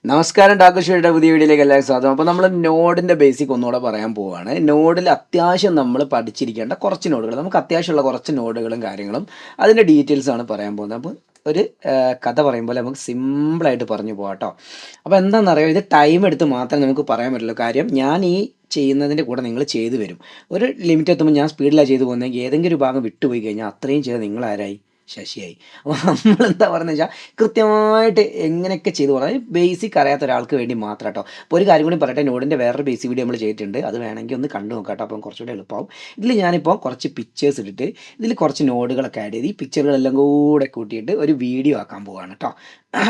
നമസ്കാരം ടാക്കുഷിയുടെ പുതിയ വീഡിയോയിലേക്ക് എല്ലാവർക്കും സ്വാഗതം. അപ്പോൾ നമ്മൾ നോഡിൻ്റെ ബേസിക് ഒന്നുകൂടെ പറയാൻ പോവുകയാണ്. നോഡിൽ അത്യാവശ്യം നമ്മൾ പഠിച്ചിരിക്കേണ്ട കുറച്ച് നോഡുകൾ, നമുക്ക് അത്യാവശ്യമുള്ള കുറച്ച് നോഡുകളും കാര്യങ്ങളും അതിൻ്റെ ഡീറ്റെയിൽസാണ് പറയാൻ പോകുന്നത്. അപ്പോൾ ഒരു കഥ പറയുമ്പോൾ നമുക്ക് സിമ്പിളായിട്ട് പറഞ്ഞു പോകാം കേട്ടോ. അപ്പോൾ എന്താണെന്നറിയോ, ഇത് ടൈം എടുത്ത് മാത്രമേ നമുക്ക് പറയാൻ പറ്റുള്ളൂ. കാര്യം ഞാൻ ഈ ചെയ്യുന്നതിൻ്റെ കൂടെ നിങ്ങൾ ചെയ്തു വരും. ഒരു ലിമിറ്റ് എത്തുമ്പോൾ ഞാൻ സ്പീഡിലാണ് ചെയ്തു പോകുന്നതെങ്കിൽ ഏതെങ്കിലും ഒരു ഭാഗം വിട്ടുപോയി കഴിഞ്ഞാൽ അത്രയും ചെയ്ത് നിങ്ങളാരായി ശശിയായി. അപ്പോൾ നമ്മളെന്താ പറയുന്നത് വെച്ചാൽ കൃത്യമായിട്ട് എങ്ങനെയൊക്കെ ചെയ്തു പോകണം. ബേസിക് അറിയാത്ത ഒരാൾക്ക് വേണ്ടി മാത്രം കേട്ടോ. അപ്പോൾ ഒരു കാര്യം കൂടി പറയട്ടെ, നോഡിൻ്റെ വേറൊരു ബേസിക് വീഡിയോ നമ്മൾ ചെയ്തിട്ടുണ്ട്, അത് വേണമെങ്കിൽ ഒന്ന് കണ്ടു നോക്കാം കേട്ടോ. അപ്പം കുറച്ചുകൂടി എളുപ്പമാവും. ഇതിൽ ഞാനിപ്പോൾ കുറച്ച് പിക്ചേഴ്സ് ഇട്ടിട്ട് ഇതിൽ കുറച്ച് നോഡുകളൊക്കെ ആഡ് ചെയ്ത് ഈ പിക്ചറുകളെല്ലാം കൂടെ കൂട്ടിയിട്ട് ഒരു വീഡിയോ ആക്കാൻ പോവുകയാണ് കേട്ടോ.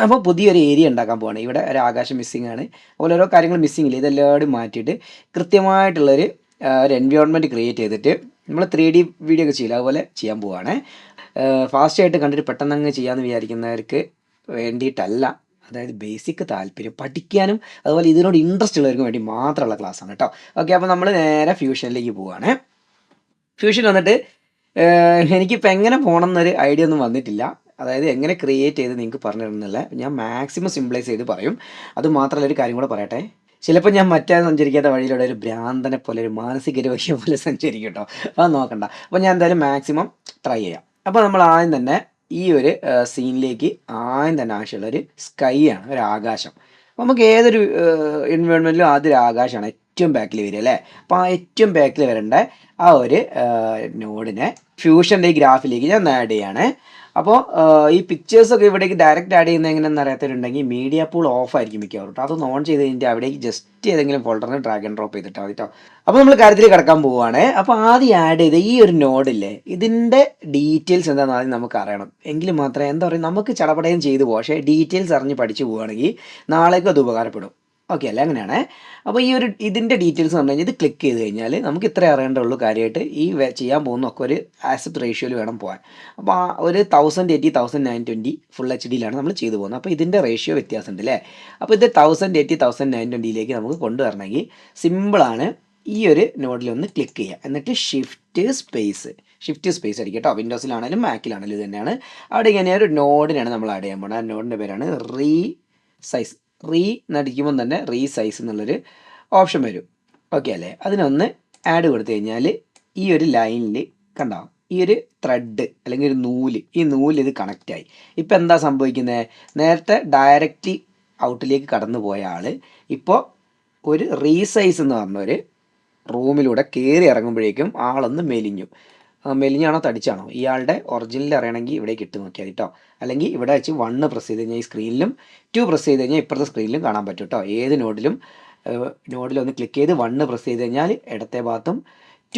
അപ്പോൾ പുതിയൊരു ഏരിയ ഉണ്ടാക്കാൻ പോവുകയാണ്. ഇവിടെ ഒരു ആകാശം മിസ്സിംഗ് ആണ്, അതുപോലെ ഓരോ കാര്യങ്ങൾ മിസ്സിംഗ് ഇല്ല, ഇതെല്ലാവരും മാറ്റിയിട്ട് കൃത്യമായിട്ടുള്ളൊരു ഒരു എൻവയോൺമെൻറ്റ് ക്രിയേറ്റ് ചെയ്തിട്ട് നമ്മൾ 3D വീഡിയോ ഒക്കെ ചെയ്യില്ല, അതുപോലെ ചെയ്യാൻ പോവുകയാണ്. ഫാസ്റ്റായിട്ട് കണ്ടിട്ട് പെട്ടെന്ന് അങ്ങ് ചെയ്യാമെന്ന് വിചാരിക്കുന്നവർക്ക് വേണ്ടിയിട്ടല്ല. അതായത് ബേസിക് താല്പര്യം പഠിക്കാനും അതുപോലെ ഇതിനോട് ഇൻട്രസ്റ്റ് ഉള്ളവർക്ക് വേണ്ടി മാത്രമുള്ള ക്ലാസ്സാണ് കേട്ടോ. ഓക്കെ, അപ്പോൾ നമ്മൾ നേരെ ഫ്യൂഷനിലേക്ക് പോവുകയാണ്. ഫ്യൂഷൻ വന്നിട്ട് എനിക്കിപ്പോൾ എങ്ങനെ പോകണം എന്നൊരു ഐഡിയ ഒന്നും വന്നിട്ടില്ല. അതായത് എങ്ങനെ ക്രിയേറ്റ് ചെയ്ത് നിങ്ങൾക്ക് പറഞ്ഞു തരുന്നില്ല, ഞാൻ മാക്സിമം സിംപ്ലൈസ് ചെയ്ത് പറയും. അത് മാത്രമല്ല ഒരു കാര്യം കൂടെ പറയട്ടെ, ചിലപ്പോൾ ഞാൻ മറ്റേ സഞ്ചരിക്കാത്ത വഴിയിലൂടെ ഒരു ഭ്രാന്തനെ പോലെ ഒരു മാനസിക രോഗിയെ പോലെ സഞ്ചരിക്കും കേട്ടോ. അത് നോക്കണ്ട. അപ്പോൾ ഞാൻ എന്തായാലും മാക്സിമം ട്രൈ ചെയ്യാം. അപ്പോൾ നമ്മൾ ആദ്യം തന്നെ ഈ ഒരു സീനിലേക്ക് ആദ്യം തന്നെ ആവശ്യമുള്ളൊരു സ്കൈ ആണ്, ഒരു ആകാശം. അപ്പോൾ നമുക്ക് ഏതൊരു എൻവയോൺമെൻറ്റിലും ആദ്യം ഒരു ആകാശമാണ് ഏറ്റവും ബാക്കിൽ വരിക അല്ലേ. അപ്പോൾ ആ ഏറ്റവും ബാക്കിൽ വരേണ്ട ആ ഒരു നോഡിനെ ഫ്യൂഷൻ്റെ ഈ ഗ്രാഫിലേക്ക് ഞാൻ ആഡ് ചെയ്യാണ്. അപ്പോൾ ഈ പിക്ചേഴ്സൊക്കെ ഇവിടേക്ക് ഡയറക്റ്റ് ആഡ് ചെയ്യുന്നത് എങ്ങനെയെന്ന് അറിയാത്തവരുണ്ടെങ്കിൽ മീഡിയ പൂൾ ഓഫ് ആയിരിക്കും മിക്കവാറും കേട്ടോ. അതൊന്ന് ഓൺ ചെയ്ത് കഴിഞ്ഞിട്ട് അവിടേക്ക് ജസ്റ്റ് ഏതെങ്കിലും ഫോൾഡറിന് ഡ്രാഗ് ആൻഡ് ഡ്രോപ്പ് ചെയ്തിട്ടാൽ മതി കേട്ടോ. അപ്പോൾ നമ്മൾ കാര്യത്തിൽ കിടക്കാൻ പോവുകയാണ്. അപ്പോൾ ആദ്യം ആഡ് ചെയ്ത ഈ ഒരു നോഡില്ലേ, ഇതിൻ്റെ ഡീറ്റെയിൽസ് എന്താണെന്ന് ആദ്യം നമുക്ക് അറിയണം. എങ്കിൽ മാത്രമേ എന്താ പറയുക, നമുക്ക് ചടപടയും ചെയ്തു പോകാം. പക്ഷേ ഡീറ്റെയിൽസ് അറിഞ്ഞ് പഠിച്ചു പോവുകയാണെങ്കിൽ നാളേക്കും അത് ഉപകാരപ്പെടും. ഓക്കെ അല്ലേ, അങ്ങനെയാണ്. അപ്പോൾ ഈ ഒരു ഇതിൻ്റെ ഡീറ്റെയിൽസ് പറഞ്ഞു കഴിഞ്ഞാൽ ഇത് ക്ലിക്ക് ചെയ്ത് കഴിഞ്ഞാൽ നമുക്ക് ഇത്രേ അറിയേണ്ടുള്ളൂ. കാര്യമായിട്ട് ഈ ചെയ്യാൻ പോകുന്നൊക്കെ ഒരു ആസ്പെക്ട് റേഷ്യോയിൽ വേണം പോകാൻ. അപ്പോൾ ആ ഒരു 1080 1920 ഫുൾ HD നമ്മൾ ചെയ്തു പോകുന്നത്. അപ്പോൾ ഇതിൻ്റെ റേഷ്യോ വ്യത്യാസമുണ്ട് അല്ലേ. അപ്പോൾ ഇത് 1080 1920 നമുക്ക് കൊണ്ടുവരണമെങ്കിൽ സിമ്പിളാണ്. ഈ ഒരു നോഡിലൊന്ന് ക്ലിക്ക് ചെയ്യുക, എന്നിട്ട് ഷിഫ്റ്റ് സ്പേസ് അടിക്കുക കേട്ടോ. വിൻഡോസിലാണെങ്കിലും മാക്കിലാണെങ്കിലും ഇത് തന്നെയാണ്. അവിടെ ഇങ്ങനെ ഒരു നോഡിനാണ് നമ്മൾ ആഡ് ചെയ്യാൻ പോകുന്നത്. ആ നോഡിൻ്റെ പേരാണ് റീസൈസ്. നടിക്കുമ്പോൾ തന്നെ റീസൈസ് എന്നുള്ളൊരു ഓപ്ഷൻ വരും. ഓക്കെ അല്ലേ. അതിനൊന്ന് ആഡ് കൊടുത്തു കഴിഞ്ഞാൽ ഈ ഒരു ലൈനിൽ കണ്ടോ, ഈ ഒരു ത്രെഡ് അല്ലെങ്കിൽ ഒരു നൂല്, ഈ നൂല് ഇത് കണക്റ്റായി. ഇപ്പം എന്താ സംഭവിക്കുന്നത്, നേരത്തെ ഡയറക്റ്റ്ലി ഔട്ടിലേക്ക് കടന്നു പോയ ആൾ ഇപ്പോൾ ഒരു റീസൈസ് എന്ന് പറഞ്ഞൊരു റൂമിലൂടെ കയറി ഇറങ്ങുമ്പോഴേക്കും ആളൊന്ന് മെലിഞ്ഞാണോ തടിച്ചാണോ, ഇയാളുടെ ഒറിജിനൽ അറിയണമെങ്കിൽ ഇവിടേക്ക് ഇട്ട് നോക്കിയാൽ കേട്ടോ. അല്ലെങ്കിൽ ഇവിടെ വെച്ച് 1 പ്രസ് ചെയ്ത് കഴിഞ്ഞാൽ ഈ സ്ക്രീനിലും 2 പ്രസ് ചെയ്ത് കഴിഞ്ഞാൽ ഇപ്പുറത്തെ സ്ക്രീനിലും കാണാൻ പറ്റും കേട്ടോ. ഏത് നോഡിലൊന്ന് ക്ലിക്ക് ചെയ്ത് 1 പ്രസ് ചെയ്ത് കഴിഞ്ഞാൽ ഇടത്തെ ഭാഗത്തും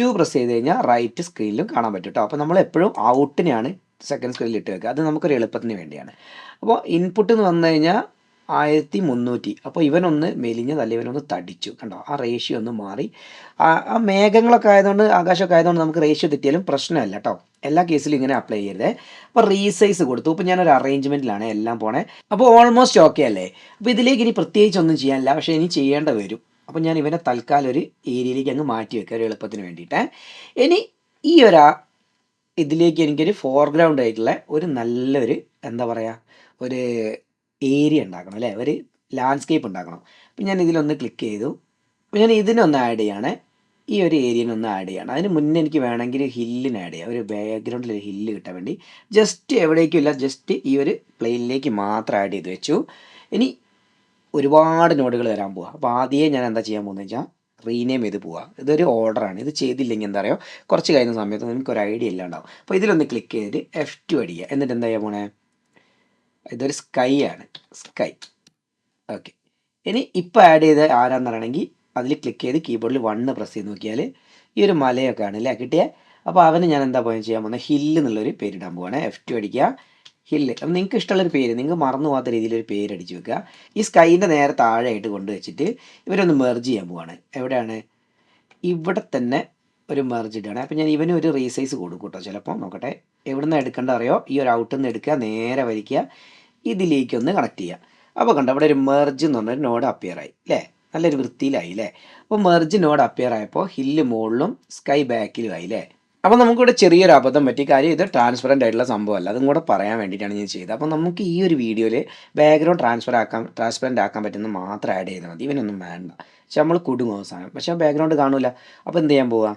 2 പ്രസ് ചെയ്ത് കഴിഞ്ഞാൽ റൈറ്റ് സ്ക്രീനിലും കാണാൻ പറ്റും കേട്ടോ. അപ്പോൾ നമ്മൾ എപ്പോഴും ഔട്ടിനെയാണ് സെക്കൻഡ് സ്ക്രീനിൽ ഇട്ട് വെക്കുക. അത് നമുക്കൊരു എളുപ്പത്തിന് വേണ്ടിയാണ്. അപ്പോൾ ഇൻപുട്ട് എന്ന് വന്നു കഴിഞ്ഞാൽ 1300. അപ്പോൾ ഇവനൊന്ന് മെലിഞ്ഞതല്ല, ഇവനൊന്ന് തടിച്ചു കണ്ടോ. ആ റേഷ്യോ ഒന്ന് മാറി. ആ മേഘങ്ങളൊക്കെ ആയതുകൊണ്ട്, ആകാശമൊക്കെ ആയതുകൊണ്ട് നമുക്ക് റേഷ്യോ തെറ്റിയാലും പ്രശ്നമല്ല കേട്ടോ. എല്ലാ കേസിലും ഇങ്ങനെ അപ്ലൈ ചെയ്യരുതേ. അപ്പോൾ റീസൈസ് കൊടുത്തു. ഇപ്പോൾ ഞാനൊരു അറേഞ്ച്മെൻറ്റിലാണ് എല്ലാം പോണേ. അപ്പോൾ ഓൾമോസ്റ്റ് ഓക്കെ അല്ലേ. അപ്പോൾ ഇതിലേക്ക് ഇനി പ്രത്യേകിച്ച് ഒന്നും ചെയ്യാനില്ല, പക്ഷേ ഇനി ചെയ്യേണ്ട വരും. അപ്പോൾ ഞാൻ ഇവനെ തൽക്കാലം ഒരു ഏരിയയിലേക്ക് അങ്ങ് മാറ്റി വെക്കുക, ഒരു എളുപ്പത്തിന് വേണ്ടിയിട്ട്. ഇനി ഈ ഇതിലേക്ക് എനിക്കൊരു ഫോർഗ്രൗണ്ട് ആയിട്ടുള്ള ഒരു നല്ലൊരു എന്താ പറയുക, ഒരു ഏരിയ ഉണ്ടാക്കണം അല്ലേ, ഒരു ലാൻഡ്സ്കേപ്പ് ഉണ്ടാക്കണം. അപ്പം ഞാൻ ഇതിലൊന്ന് ക്ലിക്ക് ചെയ്തു. അപ്പോൾ ഞാൻ ഇതിനൊന്ന് ആഡ് ചെയ്യാണ്, ഈ ഒരു ഏരിയനൊന്ന് ആഡ് ചെയ്യണം. അതിന് മുന്നേ എനിക്ക് വേണമെങ്കിൽ ഹില്ലിന് ആഡ് ചെയ്യാം, ഒരു ബാക്ക്ഗ്രൗണ്ടിൽ ഒരു ഹില്ല് കിട്ടാൻ വേണ്ടി. ജസ്റ്റ് എവിടേക്കും ഇല്ല, ജസ്റ്റ് ഈ ഒരു പ്ലെയിനിലേക്ക് മാത്രം ആഡ് ചെയ്ത് വെച്ചു. ഇനി ഒരുപാട് നോഡുകൾ വരാൻ പോവുക. അപ്പോൾ ആദ്യമേ ഞാൻ എന്താ ചെയ്യാൻ പോകുന്നത് വെച്ചാൽ റീനെയിം ചെയ്ത് പോവുക. ഇതൊരു ഓർഡറാണ്. ഇത് ചെയ്തില്ലെങ്കിൽ എന്താ പറയുക, കുറച്ച് കഴിയുന്ന സമയത്ത് നമുക്കൊരു ഐഡിയ ഇല്ലാണ്ടാവും. അപ്പോൾ ഇതിലൊന്ന് ക്ലിക്ക് ചെയ്തിട്ട് F2 അടിക്കുക. എന്നിട്ട് എന്താ ചെയ്യാൻ പോണേ, ഇതൊരു സ്കൈ ആണ്, സ്കൈ. ഓക്കെ, ഇനി ഇപ്പോൾ ആഡ് ചെയ്ത് ആരാന്ന് പറയണമെങ്കിൽ അതിൽ ക്ലിക്ക് ചെയ്ത് കീബോർഡിൽ 1 പ്രസ് ചെയ്ത് നോക്കിയാൽ ഈ ഒരു മലയൊക്കെ ആണ് അല്ലേ കിട്ടിയത്. അപ്പോൾ അവന് ഞാൻ എന്താ ചെയ്യാൻ പോകുന്നത്, ഹില്ല് എന്നുള്ളൊരു പേരിടാൻ പോവാണ്. F2 അടിക്കുക, ഹില്ല്. അപ്പം നിങ്ങൾക്ക് ഇഷ്ടമുള്ളൊരു പേര്, നിങ്ങൾക്ക് മറന്നു പോകാത്ത രീതിയിലൊരു പേര് അടിച്ച് വെക്കുക. ഈ സ്കൈൻ്റെ നേരെ താഴെയായിട്ട് കൊണ്ടുവച്ചിട്ട് ഇവരൊന്ന് മെർജ് ചെയ്യാൻ പോവാണ്. എവിടെയാണ്, ഇവിടെ തന്നെ ഒരു മെർജ് ഇടുകയാണ്. അപ്പം ഞാൻ ഇവന് ഒരു റീസൈസ് കൊടുക്കും കേട്ടോ. ചിലപ്പോൾ നോക്കട്ടെ എവിടെ നിന്ന് എടുക്കേണ്ട അറിയോ, ഈ ഒരു ഔട്ടിൽ നിന്ന് എടുക്കുക, നേരെ വലിക്കുക, ഇതിലേക്കൊന്ന് കണക്ട് ചെയ്യുക. അപ്പോൾ കണ്ടോ അവിടെ ഒരു മെർജ് എന്ന് പറഞ്ഞൊരു നോഡ് അപ്പിയർ ആയി അല്ലേ, നല്ലൊരു വൃത്തിയിലായി അല്ലേ. അപ്പോൾ മെർജ് നോഡ് അപ്പിയർ ആയപ്പോൾ ഹില്ല് മുകളിലും സ്കൈ ബാക്കിലും ആയി അല്ലേ. അപ്പോൾ നമുക്കിവിടെ ചെറിയൊരു അബദ്ധം പറ്റി. കാര്യം ഇത് ട്രാൻസ്പെറൻ്റ് ആയിട്ടുള്ള സംഭവമല്ല. അതും കൂടെ പറയാൻ വേണ്ടിയിട്ടാണ് ഞാൻ ചെയ്തത്. അപ്പോൾ നമുക്ക് ഈ ഒരു വീഡിയോയിൽ ബാക്ക്ഗ്രൗണ്ട് ട്രാൻസ്പെറൻ്റ് ആക്കാൻ പറ്റുന്നത് മാത്രം ആഡ് ചെയ്താൽ മതി. ഇവനൊന്നും വേണ്ട. പക്ഷെ നമ്മൾ കുടുങ്ങും അവസാനം. പക്ഷേ ബാക്ക്ഗ്രൗണ്ട് കാണില്ല. അപ്പോൾ എന്ത് ചെയ്യാൻ പോവുക?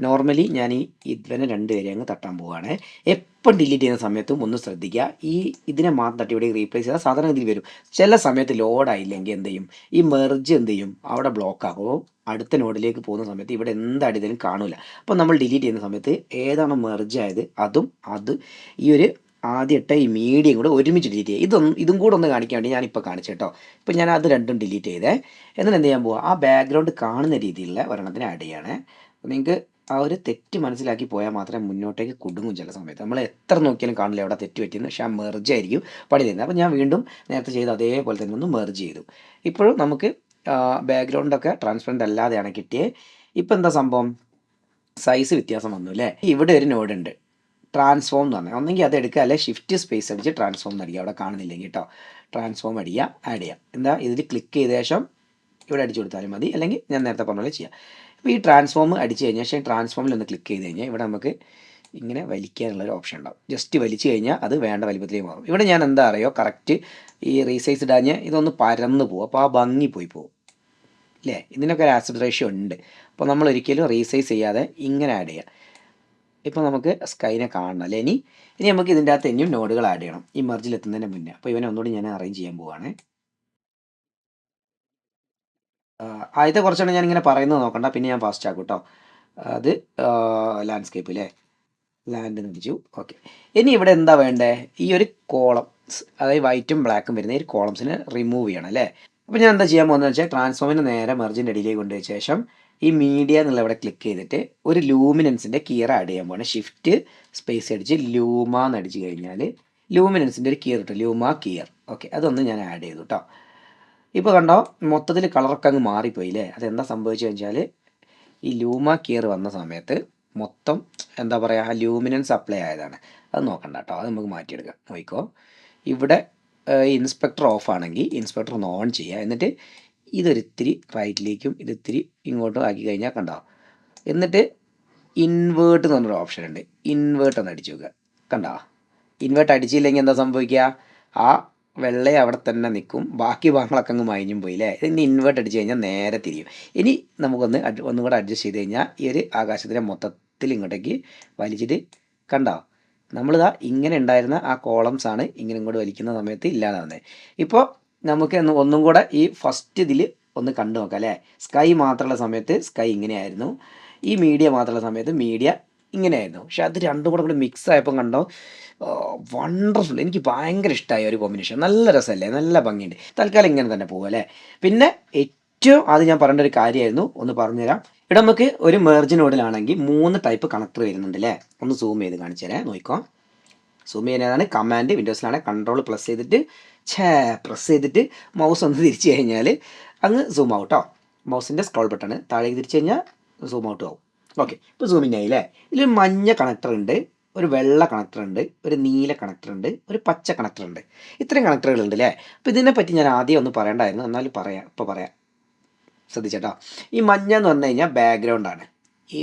നോർമലി ഞാൻ ഇവനെ രണ്ടുപേരെ അങ്ങ് തട്ടാൻ പോവുകയാണ്. എപ്പം ഡിലീറ്റ് ചെയ്യുന്ന സമയത്തും ഒന്ന് ശ്രദ്ധിക്കുക. ഇതിനെ മാത്രം തട്ടി ഇവിടെ റീപ്ലേസ് ചെയ്താൽ സാധാരണ ഇതിൽ വരും. ചില സമയത്ത് ലോഡായില്ലെങ്കിൽ എന്ത് ചെയ്യും? ഈ മെർജ് എന്ത് ചെയ്യും? അവിടെ ബ്ലോക്ക് ആകും. അടുത്ത നോഡിലേക്ക് പോകുന്ന സമയത്ത് ഇവിടെ എന്താടിയതിലും കാണില്ല. അപ്പോൾ നമ്മൾ ഡിലീറ്റ് ചെയ്യുന്ന സമയത്ത് ഏതാണോ മെർജ് ആയത് അത് ഈ ഒരു ആദ്യമായിട്ട് ഈ മീഡിയം കൂടെ ഒരുമിച്ച് ഡിലീറ്റ് ചെയ്യുക. ഇതും കൂടെ ഒന്ന് കാണിക്കാൻ വേണ്ടി ഞാനിപ്പോൾ കാണിച്ചു കേട്ടോ. ഇപ്പോൾ ഞാൻ അത് രണ്ടും ഡിലീറ്റ് ചെയ്തേ. എന്നിട്ട് എന്ത് ചെയ്യാൻ പോവുക? ആ ബാക്ക്ഗ്രൗണ്ട് കാണുന്ന രീതിയിലുള്ള ഒരെണ്ണത്തിന് ആഡ് ചെയ്യണേ. നിങ്ങൾക്ക് ആ ഒരു തെറ്റ് മനസ്സിലാക്കി പോയാൽ മാത്രമേ മുന്നോട്ടേക്ക് കുടുങ്ങും. ചില സമയത്ത് നമ്മൾ എത്ര നോക്കിയാലും കാണില്ല എവിടെ തെറ്റ് പറ്റിയെന്ന്. പക്ഷേ ആ മെർജ് ആയിരിക്കും പണി തരുന്നത്. അപ്പോൾ ഞാൻ വീണ്ടും നേരത്തെ ചെയ്ത് അതേപോലെ തന്നെ ഒന്ന് മെർജ് ചെയ്തു. ഇപ്പോഴും നമുക്ക് ബാക്ക്ഗ്രൗണ്ടൊക്കെ ട്രാൻസ്പെറൻ്റ് അല്ലാതെയാണ് കിട്ടിയത്. ഇപ്പം എന്താ സംഭവം? സൈസ് വ്യത്യാസം വന്നു അല്ലേ? ഇവിടെ ഒരു നോഡ് ഉണ്ട്, ട്രാൻസ്ഫോം എന്ന് പറഞ്ഞാൽ. ഒന്നെങ്കിൽ അത് എടുക്കുക, അല്ലെ ഷിഫ്റ്റ് സ്പേസ് അടിച്ച് ട്രാൻസ്ഫോം എന്ന് അടിക്കുക. അവിടെ കാണുന്നില്ലെങ്കിൽ കേട്ടോ, ട്രാൻസ്ഫോം അടിക്കുക, ആഡ് ചെയ്യാം. എന്താ ഇതിൽ ക്ലിക്ക് ചെയ്ത ശേഷം ഇവിടെ അടിച്ചു കൊടുത്താലും മതി, അല്ലെങ്കിൽ ഞാൻ നേരത്തെ പറഞ്ഞ പോലെ ചെയ്യാം. ഇപ്പോൾ ഈ ട്രാൻസ്ഫോം അടിച്ച് കഴിഞ്ഞാൽ ശേഷം ട്രാൻസ്ഫോമിൽ ഒന്ന് ക്ലിക്ക് ചെയ്ത് കഴിഞ്ഞാൽ ഇവിടെ നമുക്ക് ഇങ്ങനെ വലിക്കാനുള്ളൊരു ഓപ്ഷൻ ഉണ്ടാവും. ജസ്റ്റ് വലിച്ചു കഴിഞ്ഞാൽ അത് വേണ്ട വലിപ്പത്തിലേക്ക് മാറും. ഇവിടെ ഞാൻ എന്താ അറിയോ, കറക്റ്റ് ഈ റീസൈസ് ഇടാഞ്ഞ് ഇതൊന്ന് പരന്ന് പോകും. അപ്പോൾ ആ ഭംഗി പോയി പോകും അല്ലേ? ഇതിനൊക്കെ ഒരു ആസ്പെക്ട് റേഷ്യോ ഉണ്ട്. അപ്പോൾ നമ്മൾ ഒരിക്കലും റീസൈസ് ചെയ്യാതെ ഇങ്ങനെ ആഡ് ചെയ്യുക. ഇപ്പോൾ നമുക്ക് സ്കൈനെ കാണണം അല്ലേ? ഇനി നമുക്ക് ഇതിൻ്റെ അകത്ത് ഇനിയും നോഡുകൾ ആഡ് ചെയ്യണം ഈ മെർജിൽ എത്തുന്നതിന് മുന്നേ. അപ്പോൾ ഇവനെ ഒന്നുകൂടി ഞാൻ അറേഞ്ച് ചെയ്യാൻ പോവുകയാണ്. ആദ്യത്തെ കുറച്ചാണ് ഞാൻ ഇങ്ങനെ പറയുന്നത് നോക്കണ്ട, പിന്നെ ഞാൻ ഫാസ്റ്റ് ആക്കും കേട്ടോ. അത് ലാൻഡ്സ്കേപ്പ് അല്ലേ? ലാൻഡ് നടിച്ചു. ഓക്കെ. ഇനി ഇവിടെ എന്താ വേണ്ടേ? ഈ ഒരു കോളംസ്, അതായത് വൈറ്റും ബ്ലാക്കും വരുന്ന ഈ കോളംസിന് റിമൂവ് ചെയ്യണം അല്ലേ? അപ്പോൾ ഞാൻ എന്താ ചെയ്യാൻ പോകുന്നത് വെച്ചാൽ ട്രാൻസ്ഫോമിന് നേരെ മെർജിൻ്റെ അടിയിലേക്ക് കൊണ്ടുപോയ ശേഷം ഈ മീഡിയ എന്നുള്ള ഇവിടെ ക്ലിക്ക് ചെയ്തിട്ട് ഒരു ലൂമിനൻസിൻ്റെ കിയർ ആഡ് ചെയ്യാൻ പോകണം. ഷിഫ്റ്റ് സ്പേസ് അടിച്ച് ലൂമ എന്നടിച്ച് കഴിഞ്ഞാൽ ലൂമിനൻസിൻ്റെ ഒരു കിയർ കിട്ടും, ലൂമ കിയർ. ഓക്കെ, അതൊന്ന് ഞാൻ ആഡ് ചെയ്തു കേട്ടോ. ഇപ്പോൾ കണ്ടോ, മൊത്തത്തിൽ കളറൊക്കെ അങ്ങ് മാറിപ്പോയില്ലേ? അതെന്താ സംഭവിച്ചതെന്ന് വെച്ചാൽ ഈ ലൂമ കിയർ വന്ന സമയത്ത് മൊത്തം എന്താ പറയുക, ആ ലൂമിനൻസ് അപ്ലൈ ആയതാണ്. അത് നോക്കണ്ട കേട്ടോ, അത് നമുക്ക് മാറ്റിയെടുക്കാം. നോക്കിക്കോ, ഇവിടെ ഇൻസ്പെക്ടർ ഓഫ് ആണെങ്കിൽ ഇൻസ്പെക്ടർ ഒന്ന് ഓൺ ചെയ്യുക. എന്നിട്ട് ഇതൊരിത്തിരി റൈറ്റിലേക്കും ഇതിത്തിരി ഇങ്ങോട്ടും ആക്കി കഴിഞ്ഞാൽ കണ്ടോ. എന്നിട്ട് ഇൻവേർട്ട് എന്ന് പറഞ്ഞൊരു ഓപ്ഷൻ ഉണ്ട്, ഇൻവേർട്ട് ഒന്ന് അടിച്ചു നോക്കുക. കണ്ടോ, ഇൻവേർട്ട് അടിച്ചില്ലെങ്കിൽ എന്താ സംഭവിക്കുക? ആ വെള്ള അവിടെ തന്നെ നിൽക്കും, ബാക്കി ഭാഗങ്ങളൊക്കെ അങ്ങ് മയഞ്ഞും പോയില്ലേ? ഇനി ഇൻവേർട്ട് അടിച്ച് കഴിഞ്ഞാൽ നേരെ തിരിയും. ഇനി നമുക്കൊന്ന് ഒന്നും കൂടെ അഡ്ജസ്റ്റ് ചെയ്ത് കഴിഞ്ഞാൽ ഈ ഒരു ആകാശത്തിൻ്റെ മൊത്തത്തിൽ ഇങ്ങോട്ടേക്ക് വലിച്ചിട്ട് കണ്ടോ, നമ്മളിതാ ഇങ്ങനെ ഉണ്ടായിരുന്ന ആ കോളംസ് ആണ് ഇങ്ങനെ ഇങ്ങോട്ട് വലിക്കുന്ന സമയത്ത് ഇല്ലാതാവുന്നത്. ഇപ്പോൾ നമുക്ക് ഒന്നും കൂടെ ഈ ഫസ്റ്റ് ഇതിൽ ഒന്ന് കണ്ടു നോക്കാം അല്ലേ? സ്കൈ മാത്രമുള്ള സമയത്ത് സ്കൈ ഇങ്ങനെയായിരുന്നു, ഈ മീഡിയ മാത്രമുള്ള സമയത്ത് മീഡിയ ഇങ്ങനെയായിരുന്നു. പക്ഷെ അത് രണ്ടും കൂടെ മിക്സ് ആയപ്പോൾ കണ്ടോ, വണ്ടർഫുൾ. എനിക്ക് ഭയങ്കര ഇഷ്ടമായ ഒരു കോമ്പിനേഷൻ. നല്ല രസമല്ലേ? നല്ല ഭംഗിയുണ്ട്. തൽക്കാലം ഇങ്ങനെ തന്നെ പോകും അല്ലേ? പിന്നെ ഏറ്റവും ആദ്യം ഞാൻ പറയേണ്ട ഒരു കാര്യമായിരുന്നു, ഒന്ന് പറഞ്ഞുതരാം. ഇവിടെ നമുക്ക് ഒരു മെർജ് നോഡിലാണെങ്കിൽ 3 ടൈപ്പ് കണക്ടർ വരുന്നുണ്ട് അല്ലേ? ഒന്ന് സൂം ചെയ്ത് കാണിച്ചു തരാം, നോക്കിക്കോ. സൂം ചെയ്യുന്നതാണ് കമാൻഡ്. വിൻഡോസിലാണ് കൺട്രോൾ പ്രസ് ചെയ്തിട്ട് മൗസ് ഒന്ന് തിരിച്ചു കഴിഞ്ഞാൽ അങ്ങ് സൂം ഔട്ട് ആവും. മൗസിൻ്റെ സ്ക്രോൾ ബട്ടൺ താഴേക്ക് തിരിച്ചു കഴിഞ്ഞാൽ സൂം ഔട്ട് ആവും. ഓക്കെ, ഇപ്പോൾ സൂമിങ് ആയില്ലേ? ഇതിൽ മഞ്ഞ കണക്ടർ ഉണ്ട്, ഒരു വെള്ള കണക്ടർ ഉണ്ട്, ഒരു നീല കണക്ടർ ഉണ്ട്, ഒരു പച്ച കണക്ടർ ഉണ്ട്. ഇത്രയും കണക്ടറുകൾ ഉണ്ട് അല്ലേ? അപ്പോൾ ഇതിനെപ്പറ്റി ഞാൻ ആദ്യം ഒന്ന് പറയണ്ടായിരുന്നു, എന്നാലും ഇപ്പോൾ പറയാം, ശ്രദ്ധിച്ചേട്ടോ. ഈ മഞ്ഞ എന്ന് പറഞ്ഞു കഴിഞ്ഞാൽ ബാക്ക്ഗ്രൗണ്ടാണ്.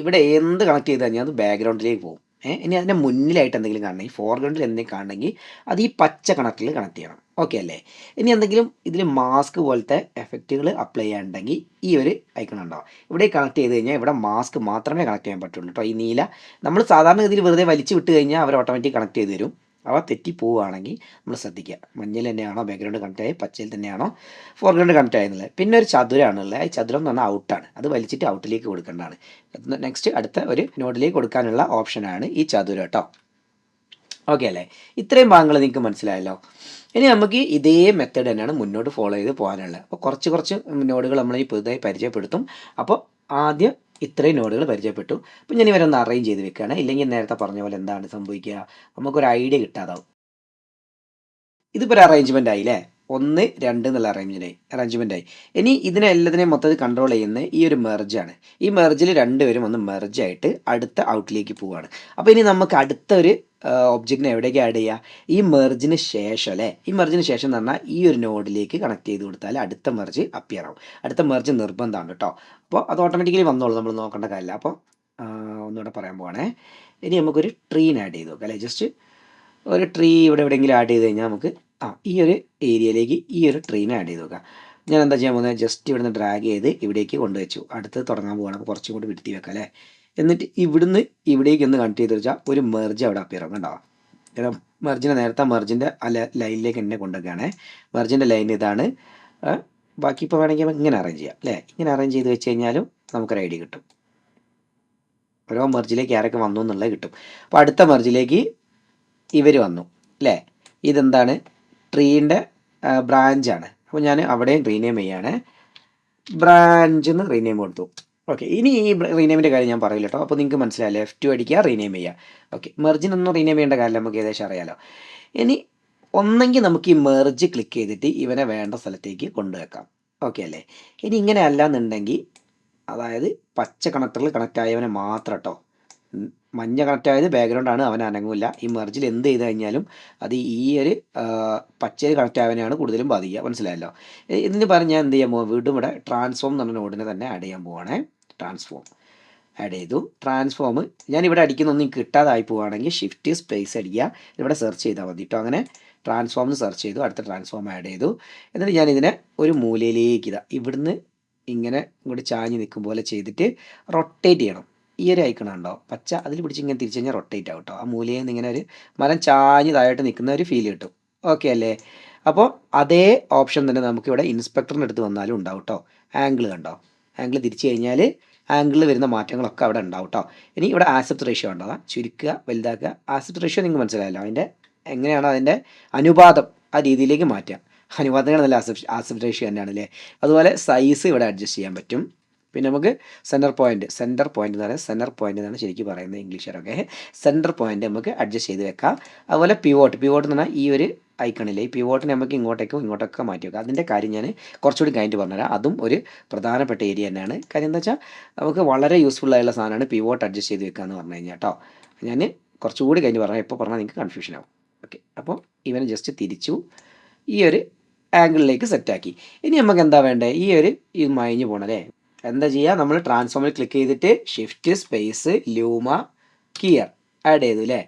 ഇവിടെ എന്ത് കണക്ട് ചെയ്ത് കഴിഞ്ഞാൽ അത് ബാക്ക്ഗ്രൗണ്ടിലേക്ക് പോകും. ഇനി അതിൻ്റെ മുന്നിലായിട്ട് എന്തെങ്കിലും കാണണമെങ്കിൽ, ഫോർഗ്രൗണ്ടിൽ എന്തെങ്കിലും കാണണമെങ്കിൽ അത് ഈ പച്ച കണക്ടറിൽ കണക്ട് ചെയ്യണം. ഓക്കെ അല്ലേ? ഇനി എന്തെങ്കിലും ഇതിൽ മാസ്ക് പോലത്തെ എഫക്റ്റുകൾ അപ്ലൈ ചെയ്യാനുണ്ടെങ്കിൽ ഈ ഒരു ഐക്കൺ ഉണ്ടാവും. ഇവിടെ കണക്ട് ചെയ്ത് കഴിഞ്ഞാൽ ഇവിടെ മാസ്ക് മാത്രമേ കണക്ട് ചെയ്യാൻ പറ്റുള്ളൂ കേട്ടോ. ഈ നീല നമ്മൾ സാധാരണ ഇതിൽ വെറുതെ വലിച്ചു വിട്ട് കഴിഞ്ഞാൽ അവർ ഓട്ടോമാറ്റിക് കണക്ട് ചെയ്ത് തരും. അവ തെറ്റി പോവുകയാണെങ്കിൽ നമ്മൾ ശ്രദ്ധിക്കുക, മഞ്ഞയിൽ തന്നെയാണോ ബാക്ക്ഗ്രൗണ്ട് കണക്ട് ആയി, പച്ചയിൽ തന്നെയാണോ ഫോർഗ്രൗണ്ട് കണക്ട് ആയെന്നുള്ളത്. പിന്നെ ഒരു ചതുരമാണുള്ളത്. ഈ ചതുരം എന്ന് പറഞ്ഞാൽ ഔട്ടാണ്, അത് വലിച്ചിട്ട് ഔട്ടിലേക്ക് കൊടുക്കേണ്ടതാണ്. നെക്സ്റ്റ് അടുത്ത ഒരു നോഡിലേക്ക് കൊടുക്കാനുള്ള ഓപ്ഷനാണ് ഈ ചതുരം കേട്ടോ. ഓക്കെ അല്ലേ? ഇത്രയും ഭാഗങ്ങൾ നിങ്ങൾക്ക് മനസ്സിലായല്ലോ. ഇനി നമുക്ക് ഇതേ മെത്തേഡ് തന്നെയാണ് മുന്നോട്ട് ഫോളോ ചെയ്ത് പോകാനുള്ളത്. അപ്പോൾ കുറച്ച് നോഡുകൾ നമ്മൾ ഈ പുതുതായി പരിചയപ്പെടുത്തും. അപ്പോൾ ആദ്യം ഇത്രയും നോഡുകൾ പരിചയപ്പെട്ടു. അപ്പോൾ ഞാൻ ഇവരൊന്ന് അറേഞ്ച് ചെയ്ത് വെക്കുകയാണ്. ഇല്ലെങ്കിൽ നേരത്തെ പറഞ്ഞ പോലെ എന്താണ് സംഭവിക്കുക, നമുക്കൊരു ഐഡിയ കിട്ടാതാവും. ഇതിപ്പോൾ ഒരു അറേഞ്ച്മെൻ്റ് ആയില്ലേ? 1, 2 എന്നുള്ള അറേഞ്ച്മെൻ്റ് ആയി. ഇനി എല്ലാത്തിനെയും മൊത്തത്തിൽ കൺട്രോൾ ചെയ്യുന്ന ഈ ഒരു മെർജാണ്. ഈ മെർജിൽ രണ്ടുപേരും ഒന്ന് മെർജായിട്ട് അടുത്ത ഔട്ടിലേക്ക് പോവുകയാണ്. അപ്പോൾ ഇനി നമുക്ക് അടുത്ത ഒരു ഒബ്ജക്റ്റിനെ എവിടേക്ക് ആഡ് ചെയ്യുക? ഈ മെർജിന് ശേഷം അല്ലേ? ഈ മെർജിന് ശേഷം എന്ന് പറഞ്ഞാൽ ഈ ഒരു നോഡിലേക്ക് കണക്ട് ചെയ്ത് കൊടുത്താൽ അടുത്ത മെർജ് അപ്പിയർ ആവും. അടുത്ത മെർജ് നിർബന്ധമാണ് കേട്ടോ. അപ്പോൾ അത് ഓട്ടോമാറ്റിക്കലി വന്നോളൂ, നമ്മൾ നോക്കേണ്ട കാര്യമില്ല. അപ്പോൾ ഒന്നുകൂടെ പറയാൻ പോവാണേ. ഇനി നമുക്കൊരു ട്രീനെ ആഡ് ചെയ്ത് നോക്കാം അല്ലേ. ജസ്റ്റ് ഒരു ട്രീ ഇവിടെ എവിടെയെങ്കിലും ആഡ് ചെയ്ത് കഴിഞ്ഞാൽ നമുക്ക് ഈ ഒരു ഏരിയയിലേക്ക് ഈ ഒരു ട്രീനെ ആഡ് ചെയ്ത് നോക്കാം. ഞാൻ എന്താ ചെയ്യാൻ പോകുന്നത്, ജസ്റ്റ് ഇവിടുന്ന് ഡ്രാഗ് ചെയ്ത് ഇവിടേക്ക് കൊണ്ടുവച്ചു. അടുത്ത് തുടങ്ങാൻ പോകണം. അപ്പോൾ കുറച്ചും കൂടി വിടുത്തി വെക്കാം അല്ലേ. എന്നിട്ട് ഇവിടുന്ന് ഇവിടേക്ക് ഒന്ന് കണക്ട് ചെയ്ത് വെച്ചാൽ ഒരു മെർജ് അവിടെ അപ്പിയറും ഉണ്ടാവാം. കാരണം മെർജിനെ നേരത്തെ മെർജിൻ്റെ ലൈനിലേക്ക് എന്നെ കൊണ്ടുവയ്ക്കുകയാണ്. മെർജിൻ്റെ ലൈൻ ഇതാണ്. ബാക്കി ഇപ്പോൾ വേണമെങ്കിൽ ഇങ്ങനെ അറേഞ്ച് ചെയ്യാം അല്ലേ. ഇങ്ങനെ അറേഞ്ച് ചെയ്ത് വെച്ച് കഴിഞ്ഞാലും നമുക്കൊരു ഐഡിയ കിട്ടും. ഓരോ മെർജിലേക്ക് ആരൊക്കെ വന്നു എന്നുള്ളത് കിട്ടും. അപ്പോൾ അടുത്ത മെർജിലേക്ക് ഇവർ വന്നു അല്ലേ. ഇതെന്താണ്, ട്രീൻ്റെ ബ്രാഞ്ചാണ്. അപ്പോൾ ഞാൻ അവിടെയും റീനെയിം ചെയ്യാണ്. ബ്രാഞ്ച് എന്ന് റീനെയിം കൊടുത്തു. ഓക്കെ, ഇനി ഈ റീനെയിമിൻ്റെ കാര്യം ഞാൻ പറയില്ല കേട്ടോ. അപ്പോൾ നിങ്ങൾക്ക് മനസ്സിലായല്ലേ, F2 അടിക്കുക, റീനെയിം ചെയ്യുക. ഓക്കെ, മെർജിനൊന്നും റീനെയിം ചെയ്യേണ്ട കാര്യം നമുക്ക് ഏകദേശം അറിയാലോ. ഇനി ഒന്നെങ്കിൽ നമുക്ക് ഈ മെർജ് ക്ലിക്ക് ചെയ്തിട്ട് ഇവനെ വേണ്ട സ്ഥലത്തേക്ക് കൊണ്ടുവെക്കാം. ഓക്കെ അല്ലേ. ഇനി ഇങ്ങനെ അല്ലാന്നുണ്ടെങ്കിൽ, അതായത് പച്ച കണക്ടറിൽ കണക്റ്റ് ആയവനെ മാത്രം കേട്ടോ, മഞ്ഞ കണക്റ്റ് ആയത് ബാക്ക്ഗ്രൗണ്ടാണ്, അവൻ അനങ്ങില്ല. ഈ മെർജിൽ എന്ത് ചെയ്ത് കഴിഞ്ഞാലും അത് ഈ ഒരു പച്ചയിൽ കണക്റ്റ് ആയവനെയാണ് കൂടുതലും ബാധിക്കുക. മനസ്സിലായല്ലോ. ഇതിന് പറഞ്ഞ് ഞാൻ എന്ത് ചെയ്യാൻ പോകും, വീണ്ടും ഇവിടെ ട്രാൻസ്ഫോം എന്ന് പറഞ്ഞ നോഡിനെ തന്നെ ആഡ് ചെയ്യാൻ പോവുകയാണേ. ട്രാൻസ്ഫോം ആഡ് ചെയ്തു. ട്രാൻസ്ഫോം ഞാൻ ഇവിടെ അടിക്കുന്നൊന്നും കിട്ടാതായി പോവുകയാണെങ്കിൽ ഷിഫ്റ്റ് സ്പേസ് അടിക്കുക, ഇവിടെ സെർച്ച് ചെയ്താൽ മതി കേട്ടോ. അങ്ങനെ ട്രാൻസ്ഫോം എന്ന് സെർച്ച് ചെയ്തു, അടുത്ത ട്രാൻസ്ഫോം ആഡ് ചെയ്തു. എന്നിട്ട് ഞാൻ ഇതിനെ ഒരു മൂലയിലേക്ക് ഇവിടുന്ന് ഇങ്ങനെ ഇങ്ങോട്ട് ചാഞ്ഞ് നിൽക്കും പോലെ ചെയ്തിട്ട് റൊട്ടേറ്റ് ചെയ്യണം. ഈ ഒരു ഐക്കൺ ഉണ്ടോ പച്ച, അതിൽ പിടിച്ച് ഇങ്ങനെ തിരിച്ച് കഴിഞ്ഞാൽ റൊട്ടേറ്റ് ആവും കേട്ടോ. ആ മൂലയിൽ നിന്ന് ഇങ്ങനെ ഒരു മരം ചാഞ്ഞ് താഴോട്ട് നിൽക്കുന്ന ഒരു ഫീൽ കിട്ടും. ഓക്കെ അല്ലേ. അപ്പോൾ അതേ ഓപ്ഷൻ തന്നെ നമുക്കിവിടെ ഇൻസ്പെക്ടറിൻ്റെ അടുത്ത് വന്നാലും ഉണ്ടാവും കേട്ടോ. ആംഗിൾ കണ്ടോ, ആംഗിൾ തിരിച്ച് കഴിഞ്ഞാൽ ആംഗിളിൽ വരുന്ന മാറ്റങ്ങളൊക്കെ അവിടെ ഉണ്ടാവും കേട്ടോ. ഇനി ഇവിടെ ആസ്പെക്ട് റേഷ്യോ ഉണ്ടോ, ചുരുക്കുക വലുതാക്കുക. ആസ്പെക്ട് റേഷ്യോ നിങ്ങൾക്ക് മനസ്സിലായല്ലോ, അതിൻ്റെ എങ്ങനെയാണോ അതിൻ്റെ അനുപാതം ആ രീതിയിലേക്ക് മാറ്റാം. അനുപാതങ്ങൾ നല്ല ആസ്പെക്ട് റേഷ്യോ തന്നെയാണ് അല്ലേ. അതുപോലെ സൈസ് ഇവിടെ അഡ്ജസ്റ്റ് ചെയ്യാൻ പറ്റും. പിന്നെ നമുക്ക് സെൻറ്റർ പോയിൻ്റ് എന്ന് പറയുന്നത് സെൻറ്റർ പോയിൻ്റ് എന്നാണ് ശരിക്കും പറയുന്നത് ഇംഗ്ലീഷുകാരൊക്കെ. സെൻറ്റർ പോയിൻ്റ് നമുക്ക് അഡ്ജസ്റ്റ് ചെയ്ത് വെക്കാം. അതുപോലെ പിവോട്ട് എന്ന് പറഞ്ഞാൽ ഈ ഒരു ഐക്കണില്ലേ, ഈ പിവോട്ടിനെ നമുക്ക് ഇങ്ങോട്ടൊക്കെ മാറ്റി വെക്കാം. അതിൻ്റെ കാര്യം ഞാൻ കുറച്ചുകൂടി കഴിഞ്ഞിട്ട് പറഞ്ഞുതരാം. അതും ഒരു പ്രധാനപ്പെട്ട ഏരിയ തന്നെയാണ്. കാര്യം എന്താ വെച്ചാൽ നമുക്ക് വളരെ യൂസ്ഫുൾ ആയുള്ള സാധനമാണ് പിവോട്ട് അഡ്ജസ്റ്റ് ചെയ്ത് വെക്കുക എന്ന് പറഞ്ഞു കഴിഞ്ഞാൽ കേട്ടോ. ഞാൻ കുറച്ചുകൂടി കഴിഞ്ഞ് പറഞ്ഞാൽ ഇപ്പോൾ പറഞ്ഞാൽ നിങ്ങൾക്ക് കൺഫ്യൂഷൻ ആവും. ഓക്കെ, അപ്പോൾ ഇവനെ ജസ്റ്റ് തിരിച്ചു ഈ ഒരു ആംഗിളിലേക്ക് സെറ്റാക്കി. ഇനി നമുക്ക് എന്താ വേണ്ടത്, ഇത് മയഞ്ഞു പോകണല്ലേ. എന്താ ചെയ്യുക, നമ്മൾ ട്രാൻസ്ഫോമിൽ ക്ലിക്ക് ചെയ്തിട്ട് ഷിഫ്റ്റ് സ്പേസ് ലൂമ കിയർ ആഡ് ചെയ്തു അല്ലേ.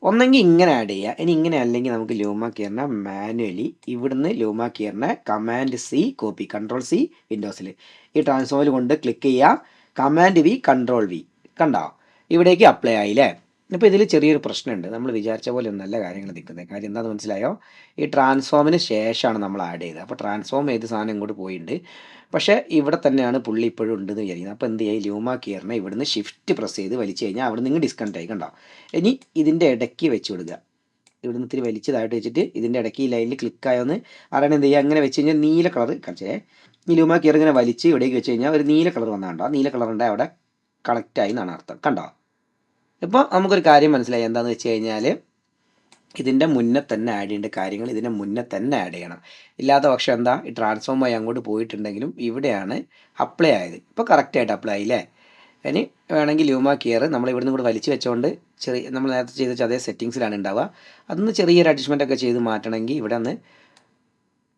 ഒന്നെങ്കിൽ ഇങ്ങനെ ആഡ് ചെയ്യുക, ഇനി ഇങ്ങനെ അല്ലെങ്കിൽ നമുക്ക് ലൂമ കിയറിനെ മാനുവലി ഇവിടുന്ന് ലൂമ കിയറിനെ command C copy, Ctrl C വിൻഡോസിൽ ഈ ട്രാൻസ്ഫോമിൽ കൊണ്ട് ക്ലിക്ക് ചെയ്യുക, കമാൻഡ് V Ctrl V കണ്ടോ, ഇവിടേക്ക് അപ്ലൈ ആയില്ലേ. ഇപ്പോൾ ഇതിൽ ചെറിയൊരു പ്രശ്നമുണ്ട്, നമ്മൾ വിചാരിച്ച പോലെ ഒന്നല്ല കാര്യങ്ങൾ നിൽക്കുന്നത്. കാര്യം എന്താണെന്ന് മനസ്സിലായോ, ഈ ട്രാൻസ്ഫോമിന് ശേഷമാണ് നമ്മൾ ആഡ് ചെയ്തത്. അപ്പോൾ ട്രാൻസ്ഫോം ചെയ്ത് സാധനം ഇങ്ങോട്ട് പോയിട്ടുണ്ട്, പക്ഷേ ഇവിടെ തന്നെയാണ് പുള്ളി ഇപ്പോഴും ഉണ്ടെന്ന് വിചാരിക്കുന്നത്. അപ്പോൾ എന്ത് ചെയ്യുക, ലൂമ കിയറിനെ ഇവിടുന്ന് ഷിഫ്റ്റ് പ്രസ് ചെയ്ത് വലിച്ചു കഴിഞ്ഞാൽ അവിടെ നിന്ന് ഡിസ്കണക്ട് ആയി കണ്ടോ. ഇനി ഇതിൻ്റെ ഇടയ്ക്ക് വെച്ച് കൊടുക്കുക, ഇവിടുന്ന് ഇത്തിരി വലിച്ചതായിട്ട് വെച്ചിട്ട് ഇതിൻ്റെ ഇടയ്ക്ക് ഈ ലൈനിൽ ക്ലിക്കായൊന്ന് അറിയണം എന്ത് ചെയ്യുക, അങ്ങനെ വെച്ച് കഴിഞ്ഞാൽ നീല കളർ കളിച്ചേ. ഈ ലൂമ കിയർ ഇങ്ങനെ വലിച്ച് ഇവിടേക്ക് വെച്ച് കഴിഞ്ഞാൽ ഒരു നീല കളർ വന്നാണ്ടോ, നീല കളറിൻ്റെ അവിടെ കണക്റ്റായി എന്നാണ് അർത്ഥം കണ്ടോ. ഇപ്പോൾ നമുക്കൊരു കാര്യം മനസ്സിലായി, എന്താണെന്ന് വെച്ച് കഴിഞ്ഞാൽ ഇതിൻ്റെ മുന്നേ തന്നെ ആഡ് ചെയ്യേണ്ട കാര്യങ്ങൾ ഇതിൻ്റെ മുന്നേ തന്നെ ആഡ് ചെയ്യണം. ഇല്ലാത്ത പക്ഷം എന്താ, ഈ ട്രാൻസ്ഫോം ആയി അങ്ങോട്ട് പോയിട്ടുണ്ടെങ്കിലും ഇവിടെയാണ് അപ്ലൈ ആയത്. ഇപ്പോൾ കറക്റ്റായിട്ട് അപ്ലൈ ആയില്ലേ. ഇനി വേണമെങ്കിൽ ലൂമ കിയർ നമ്മൾ ഇവിടുന്ന് കൂടെ വലിച്ചു വെച്ചുകൊണ്ട് നമ്മൾ നേരത്തെ ചെയ്ത അതേ സെറ്റിങ്സിലാണ് ഉണ്ടാവുക. അതൊന്ന് ചെറിയൊരു അഡ്ജസ്റ്റ്മെൻ്റ് ഒക്കെ ചെയ്ത് മാറ്റണമെങ്കിൽ ഇവിടെ ഒന്ന്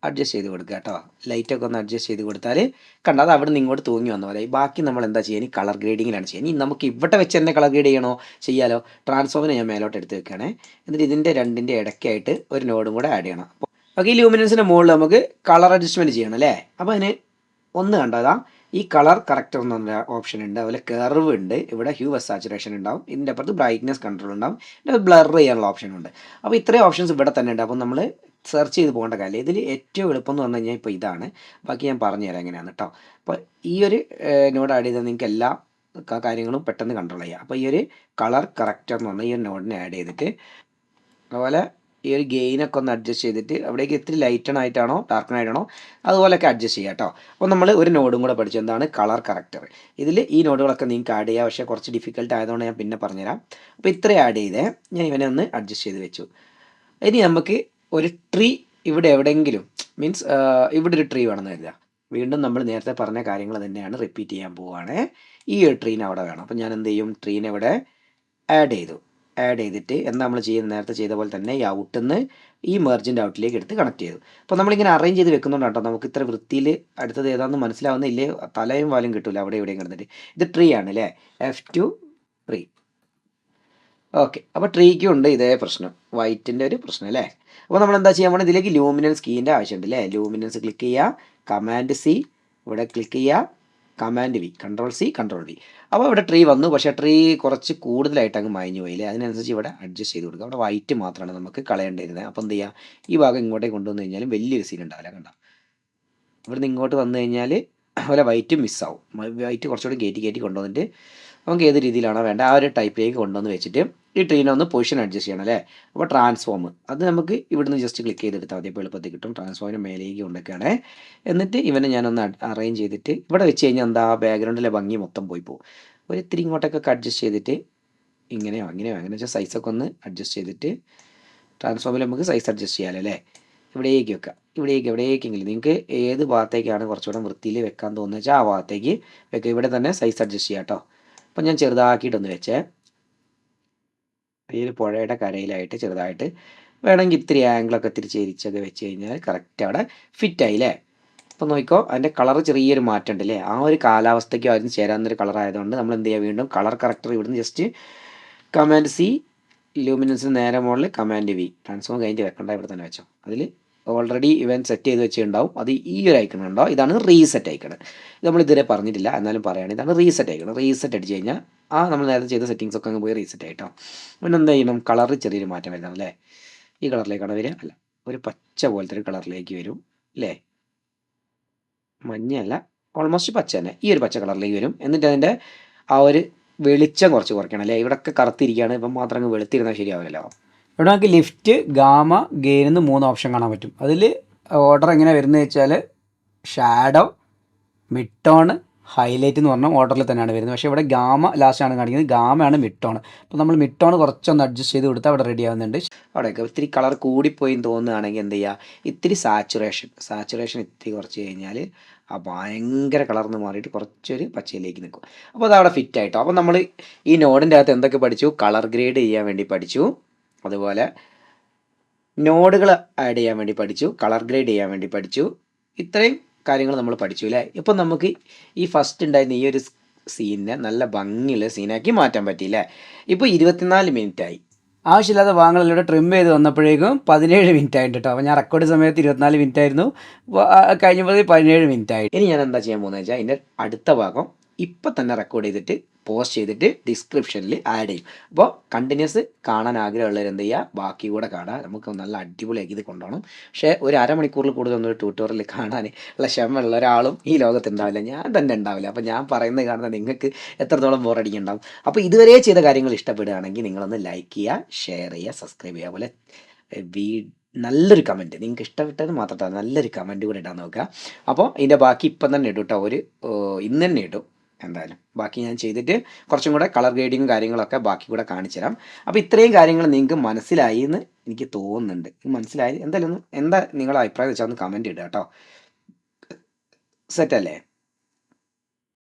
അഡ്ജസ്റ്റ് ചെയ്ത് കൊടുക്കുക കേട്ടോ. ലൈറ്റൊക്കെ ഒന്ന് അഡ്ജസ്റ്റ് ചെയ്ത് കൊടുത്താൽ കണ്ട അത് അവിടെ നിന്ന് ഇങ്ങോട്ട് തൂങ്ങി വന്ന പോലെ. ബാക്കി നമ്മൾ എന്താ ചെയ്യുക, ഇനി കളർ ഗ്രേഡിങ്ങിലാണ് ചെയ്യുക. ഇനി നമുക്ക് ഇവിടെ വെച്ച് തന്നെ കളർ ഗ്രേഡ് ചെയ്യണോ, ചെയ്യാലോ. ട്രാൻസ്ഫോമിനെ ഞാൻ മേലോട്ട് എടുത്ത് വെക്കുകയാണേ. എന്നിട്ട് ഇതിൻ്റെ രണ്ടിൻ്റെ ഇടയ്ക്കായിട്ട് ഒരു നോഡും കൂടെ ആഡ് ചെയ്യണം. അപ്പോൾ ഓക്കെ, ഈ ലൂമിനൻസിൻ്റെ മുകളിൽ നമുക്ക് കളർ അഡ്ജസ്റ്റ്മെൻറ്റ് ചെയ്യണം അല്ലേ. അപ്പോൾ അതിന് ഒന്ന് കണ്ടതാ, ഈ കളർ കറക്റ്റർ എന്ന് പറഞ്ഞ ഓപ്ഷൻ ഉണ്ട്, അതുപോലെ കർവ് ഉണ്ട്, ഇവിടെ ഹ്യൂ സാച്ചുറേഷൻ ഉണ്ടാവും, ഇതിൻ്റെ അപ്പുറത്ത് ബ്രൈറ്റ്നസ് കൺട്രോൾ ഉണ്ടാവും, പിന്നെ ബ്ലർ ചെയ്യാനുള്ള ഓപ്ഷൻ ഉണ്ട്. അപ്പോൾ ഇത്രയും ഓപ്ഷൻസ് ഇവിടെ തന്നെ ഉണ്ട്. അപ്പോൾ നമ്മൾ സെർച്ച് ചെയ്ത് പോകേണ്ട കാര്യം, ഇതിൽ ഏറ്റവും എളുപ്പം എന്ന് പറഞ്ഞു കഴിഞ്ഞാൽ ഇപ്പോൾ ഇതാണ്. ബാക്കി ഞാൻ പറഞ്ഞുതരാം എങ്ങനെയാണ് കേട്ടോ. അപ്പോൾ ഈ ഒരു നോഡ് ആഡ് ചെയ്താൽ നിങ്ങൾക്ക് എല്ലാ കാര്യങ്ങളും പെട്ടെന്ന് കൺട്രോൾ ചെയ്യാം. അപ്പോൾ ഈ ഒരു കളർ കറക്റ്റർ എന്ന് പറഞ്ഞാൽ ഈ ഒരു നോഡിനെ ആഡ് ചെയ്തിട്ട്, അതുപോലെ ഈ ഒരു ഗെയിനൊക്കെ ഒന്ന് അഡ്ജസ്റ്റ് ചെയ്തിട്ട് അവിടേക്ക് ഇത്തിരി ലൈറ്റൺ ആയിട്ടാണോ ഡാർക്കൺ ആയിട്ടാണോ അതുപോലെയൊക്കെ അഡ്ജസ്റ്റ് ചെയ്യാം കേട്ടോ. അപ്പോൾ നമ്മൾ ഒരു നോഡും കൂടെ പഠിച്ചു, എന്താണ് കളർ കറക്റ്റർ. ഇതിൽ ഈ നോഡുകളൊക്കെ നിങ്ങൾക്ക് ആഡ് ചെയ്യാം, പക്ഷേ കുറച്ച് ഡിഫിക്കൽട്ട് ആയതുകൊണ്ട് ഞാൻ പിന്നെ പറഞ്ഞുതരാം. അപ്പോൾ ഇത്രയും ആഡ് ചെയ്തേ, ഞാൻ ഇവനെ ഒന്ന് അഡ്ജസ്റ്റ് ചെയ്ത് വെച്ചു. ഇനി നമുക്ക് ഒരു ട്രീ ഇവിടെ എവിടെയെങ്കിലും മീൻസ് ഇവിടെ ഒരു ട്രീ വേണമെന്ന് കരുതുക. വീണ്ടും നമ്മൾ നേരത്തെ പറഞ്ഞ കാര്യങ്ങൾ തന്നെയാണ് റിപ്പീറ്റ് ചെയ്യാൻ പോവുകയാണ്. ഈ ഒരു ട്രീനെ അവിടെ വേണം. അപ്പോൾ ഞാൻ എന്ത് ചെയ്യും, ട്രീനെ ഇവിടെ ആഡ് ചെയ്തിട്ട് എന്താ നമ്മൾ ചെയ്യുന്നത്, നേരത്തെ ചെയ്ത പോലെ തന്നെ ഈ ഔട്ടിൽ നിന്ന് ഈ മെർജിൻ്റെ ഔട്ടിലേക്ക് എടുത്ത് കണക്ട് ചെയ്തു. അപ്പോൾ നമ്മളിങ്ങനെ അറേഞ്ച് ചെയ്ത് വെക്കുന്നുണ്ട് കേട്ടോ, നമുക്ക് ഇത്ര വൃത്തിയിൽ അടുത്തത് ഏതാണെന്ന് മനസ്സിലാവുന്നില്ലേ, തലയും വാലും കിട്ടില്ല അവിടെ എവിടെയും കിടന്നിട്ട്. ഇത് ട്രീ ആണ് അല്ലേ, F2 ട്രീ. ഓക്കെ. അപ്പോൾ ട്രീക്കും ഉണ്ട് ഇതേ പ്രശ്നം, വൈറ്റിൻ്റെ ഒരു പ്രശ്നം അല്ലേ. അപ്പോൾ നമ്മൾ എന്താ ചെയ്യാൻ പോകണം, ഇതിലേക്ക് ലൂമിനൻസ് കീൻ്റെ ആവശ്യമുണ്ട് അല്ലേ. ലൂമിനൻസ് ക്ലിക്ക് ചെയ്യുക, കമാൻഡ് സി, ഇവിടെ ക്ലിക്ക് ചെയ്യുക, command V, control C, control V. അപ്പോൾ ഇവിടെ ട്രീ വന്നു, പക്ഷേ ട്രീ കുറച്ച് കൂടുതലായിട്ട് അങ്ങ് മാഞ്ഞു പോയില്ലേ. അതിനനുസരിച്ച് ഇവിടെ അഡ്ജസ്റ്റ് ചെയ്ത് കൊടുക്കുക. അവിടെ വൈറ്റ് മാത്രമാണ് നമുക്ക് കളയേണ്ടിയിരുന്നത്. അപ്പോൾ എന്ത് ചെയ്യുക, ഈ ഭാഗം ഇങ്ങോട്ടേക്ക് കൊണ്ടുവന്ന് കഴിഞ്ഞാൽ വലിയൊരു സീൻ ഉണ്ടാവില്ല. കണ്ട, ഇവിടുന്ന് ഇങ്ങോട്ട് വന്നു കഴിഞ്ഞാൽ അതുപോലെ വൈറ്റ് മിസ്സാവും. വൈറ്റ് കുറച്ചുകൂടി കയറ്റി കയറ്റി കൊണ്ടുവന്നിട്ട് നമുക്ക് ഏത് രീതിയിലാണോ വേണ്ട ആ ഒരു ടൈപ്പിലേക്ക് കൊണ്ടുവന്ന് വെച്ചിട്ട് ഈ ട്രീനെ ഒന്ന് പൊസിഷൻ അഡ്ജസ്റ്റ് ചെയ്യണം അല്ലേ. അപ്പോൾ ട്രാൻസ്ഫോം അത് നമുക്ക് ഇവിടുന്ന് ജസ്റ്റ് ക്ലിക്ക് ചെയ്തെടുത്താൽ മതി. അപ്പോൾ എളുപ്പത്തിൽ കിട്ടും. ട്രാൻസ്ഫോമിന് മേലേക്ക് കൊണ്ടൊക്കെയാണ്. എന്നിട്ട് ഇവനെ ഞാനൊന്ന് അറേഞ്ച് ചെയ്തിട്ട് ഇവിടെ വെച്ച് കഴിഞ്ഞാൽ എന്താ ബാക്ക്ഗ്രൗണ്ടിലെ ഭംഗി മൊത്തം പോയി പോകും. ഒരു ഇത്തിരി ഇങ്ങോട്ടൊക്കെ അഡ്ജസ്റ്റ് ചെയ്തിട്ട് ഇങ്ങനെയോ അങ്ങനെ വെച്ചാൽ സൈസൊക്കെ ഒന്ന് അഡ്ജസ്റ്റ് ചെയ്തിട്ട് ട്രാൻസ്ഫോമിൽ നമുക്ക് സൈസ് അഡ്ജസ്റ്റ് ചെയ്യാമല്ലോ അല്ലേ. ഇവിടേക്ക് വെക്കാം, എവിടേക്കെങ്കിലും നിങ്ങൾക്ക് ഏത് ഭാഗത്തേക്കാണ് കുറച്ചുകൂടെ വൃത്തിയിൽ വെക്കാൻ തോന്നുന്നത് വെച്ചാൽ ആ ഭാഗത്തേക്ക് വെക്കുക. ഇവിടെ തന്നെ സൈസ് അഡ്ജസ്റ്റ് ചെയ്യാം കേട്ടോ. അപ്പം ഞാൻ ചെറുതാക്കിയിട്ടൊന്ന് വെച്ചേ, ഈ ഒരു പുഴയുടെ കരയിലായിട്ട് ചെറുതായിട്ട് വേണമെങ്കിൽ ഇത്തിരി ആംഗിളൊക്കെ ഇത്തിരി ചെരിച്ചൊക്കെ വെച്ച് കഴിഞ്ഞാൽ കറക്റ്റ് അവിടെ ഫിറ്റായില്ലേ. അപ്പോൾ നോക്കിക്കോ, അതിൻ്റെ കളർ ചെറിയൊരു മാറ്റം ഉണ്ട് അല്ലേ. ആ ഒരു കാലാവസ്ഥയ്ക്കും അതിന് ചേരാവുന്നൊരു കളർ ആയതുകൊണ്ട് നമ്മൾ എന്ത് ചെയ്യുക, വീണ്ടും കളർ കറക്റ്റർ ഇവിടുന്ന് ജസ്റ്റ് കമാൻഡ് സി, ലൂമിനൻസിന് നേരെ മുകളിൽ കമാൻഡ് വി, ട്രാൻസ്ഫോം കഴിഞ്ഞിട്ട് വെക്കണ്ട, ഇവിടെ തന്നെ വെച്ചോ. അതിൽ ഓൾറെഡി ഇവൻ സെറ്റ് ചെയ്ത് വെച്ചിട്ടുണ്ടാവും. അത് ഈ ഒരു ഐക്കൺ ഉണ്ടോ, ഇതാണ് റീസെറ്റ് ഐക്കൺ. ഇത് നമ്മൾ ഇതുവരെ പറഞ്ഞിട്ടില്ല, എന്നാലും പറയുകയാണ്, ഇതാണ് റീസെറ്റ് ഐക്കൺ. റീസെറ്റ് അടിച്ച് കഴിഞ്ഞാൽ ആ നമ്മൾ നേരത്തെ ചെയ്ത സെറ്റിങ്സ് ഒക്കെ അങ്ങ് പോയി റീസെറ്റ് ആയിട്ടോ. പിന്നെ എന്താ ചെയ്യണം, കളറിൽ ചെറിയൊരു മാറ്റം വരുന്നത് അല്ലേ. ഈ കളറിലേക്കാണ് വരിക, അല്ല ഒരു പച്ച പോലത്തെ ഒരു കളറിലേക്ക് വരും അല്ലേ. മഞ്ഞയല്ല, ഓൾമോസ്റ്റ് പച്ച തന്നെ, ഈ ഒരു പച്ച കളറിലേക്ക് വരും. എന്നിട്ട് അതിൻ്റെ ആ ഒരു വെളിച്ചം കുറച്ച് കുറയ്ക്കണം അല്ലേ. ഇവിടെയൊക്കെ കറുത്തിരിക്കുകയാണ്, ഇപ്പം മാത്രം അങ്ങ് വെളുത്തിരുന്നാൽ ശരിയാവില്ലല്ലോ. ഇവിടെ നമുക്ക് ലിഫ്റ്റ്, ഗാമ, ഗെയിൻ എന്ന് 3 ഓപ്ഷൻ കാണാൻ പറ്റും. അതിൽ ഓർഡർ എങ്ങനെ വരുന്നത് വെച്ചാൽ ഷാഡോ, മിഡ് ടോൺ, ഹൈലൈറ്റ് എന്ന് പറഞ്ഞ ഓർഡറിൽ തന്നെയാണ് വരുന്നത്. പക്ഷേ ഇവിടെ ഗാമ ലാസ്റ്റാണ് കാണിക്കുന്നത്, ഗാമയാണ് മിഡ് ടോൺ. അപ്പോൾ നമ്മൾ മിഡ് ടോൺ കുറച്ചൊന്ന് അഡ്ജസ്റ്റ് ചെയ്ത് കൊടുത്താൽ അവിടെ റെഡി ആവുന്നുണ്ട്. അവിടെയൊക്കെ ഇത്തിരി കളർ കൂടിപ്പോയി തോന്നുകയാണെങ്കിൽ എന്ത് ചെയ്യുക, ഇത്തിരി സാച്ചുറേഷൻ ഇത്തിരി കുറച്ച് കഴിഞ്ഞാൽ ആ ഭയങ്കര കളർന്ന് മാറിയിട്ട് കുറച്ചൊരു പച്ചയിലേക്ക് നിൽക്കും. അപ്പോൾ അതവിടെ ഫിറ്റ് ആയിട്ടോ. അപ്പോൾ നമ്മൾ ഈ നോഡിൻ്റെ അകത്ത് എന്തൊക്കെ പഠിച്ചു, കളർ ഗ്രേഡ് ചെയ്യാൻ വേണ്ടി പഠിച്ചു, അതുപോലെ നോഡുകൾ ആഡ് ചെയ്യാൻ വേണ്ടി പഠിച്ചു, കളർ ഗ്രേഡ് ചെയ്യാൻ വേണ്ടി പഠിച്ചു. ഇത്രയും കാര്യങ്ങൾ നമ്മൾ പഠിച്ചു അല്ലേ. ഇപ്പം നമുക്ക് ഈ ഫസ്റ്റ് ഉണ്ടായിരുന്ന ഈ ഒരു സീനിനെ നല്ല ഭംഗിയുള്ള സീനാക്കി മാറ്റാൻ പറ്റിയില്ലേ. ഇപ്പോൾ 24 മിനിറ്റായി. ആവശ്യമില്ലാത്ത ഭാഗങ്ങളിലൂടെ ട്രിം ചെയ്ത് വന്നപ്പോഴേക്കും 17 മിനിറ്റ് ആയിട്ട് കേട്ടോ. അപ്പോൾ ഞാൻ റെക്കോർഡ് സമയത്ത് 24 മിനിറ്റ് ആയിരുന്നു, കഴിഞ്ഞപ്പോൾ 17 മിനിറ്റ് ആയി. ഇനി ഞാൻ എന്താ ചെയ്യാൻ പോകുന്നത് വെച്ചാൽ ഇതിൻ്റെ അടുത്ത ഭാഗം ഇപ്പം തന്നെ റെക്കോർഡ് ചെയ്തിട്ട് പോസ്റ്റ് ചെയ്തിട്ട് ഡിസ്ക്രിപ്ഷനിൽ ആഡ് ചെയ്യും. അപ്പോൾ കണ്ടിന്യൂസ് കാണാൻ ആഗ്രഹമുള്ളവർ എന്ത് ചെയ്യുക, ബാക്കി കൂടെ കാണാം. നമുക്ക് നല്ല അടിപൊളിയാക്കി ഇത് കൊണ്ടുപോകണം. പക്ഷേ ഒരു അരമണിക്കൂറിൽ കൂടുതലൊന്നും ഒരു ട്യൂട്ടോറിയൽ കാണാൻ ഉള്ള ക്ഷമയുള്ള ഒരാളും ഈ ലോകത്ത് ഉണ്ടാവില്ല, ഞാൻ തന്നെ ഉണ്ടാവില്ല. അപ്പോൾ ഞാൻ പറയുന്നത് കാണുന്നത് നിങ്ങൾക്ക് എത്രത്തോളം ബോറടിക്കുന്നുണ്ടാവും. അപ്പോൾ ഇതുവരെ ചെയ്ത കാര്യങ്ങൾ ഇഷ്ടപ്പെടുകയാണെങ്കിൽ നിങ്ങളൊന്ന് ലൈക്ക് ചെയ്യുക, ഷെയർ ചെയ്യുക, സബ്സ്ക്രൈബ് ചെയ്യുക. അതുപോലെ നല്ലൊരു കമൻറ്റ്, നിങ്ങൾക്ക് ഇഷ്ടപ്പെട്ടത് മാത്രമല്ല നല്ലൊരു കമൻറ്റ് കൂടെ ഇടാൻ നോക്കുക. അപ്പോൾ ഇതിൻ്റെ ബാക്കി ഇപ്പം തന്നെ ഇടും കേട്ടോ, ഇന്ന് തന്നെ ഇടും എന്തായാലും. ബാക്കി ഞാൻ ചെയ്തിട്ട് കുറച്ചും കൂടെ കളർ ഗ്രേഡിങ്ങും കാര്യങ്ങളൊക്കെ ബാക്കി കൂടെ കാണിച്ചു തരാം. അപ്പോൾ ഇത്രയും കാര്യങ്ങൾ നിങ്ങൾക്ക് മനസ്സിലായി എന്ന് എനിക്ക് തോന്നുന്നുണ്ട്. മനസ്സിലായി എന്തായാലും എന്താ നിങ്ങളുടെ അഭിപ്രായം വെച്ചാൽ ഒന്ന് കമൻറ്റ് ഇടുക കേട്ടോ. സെറ്റല്ലേ?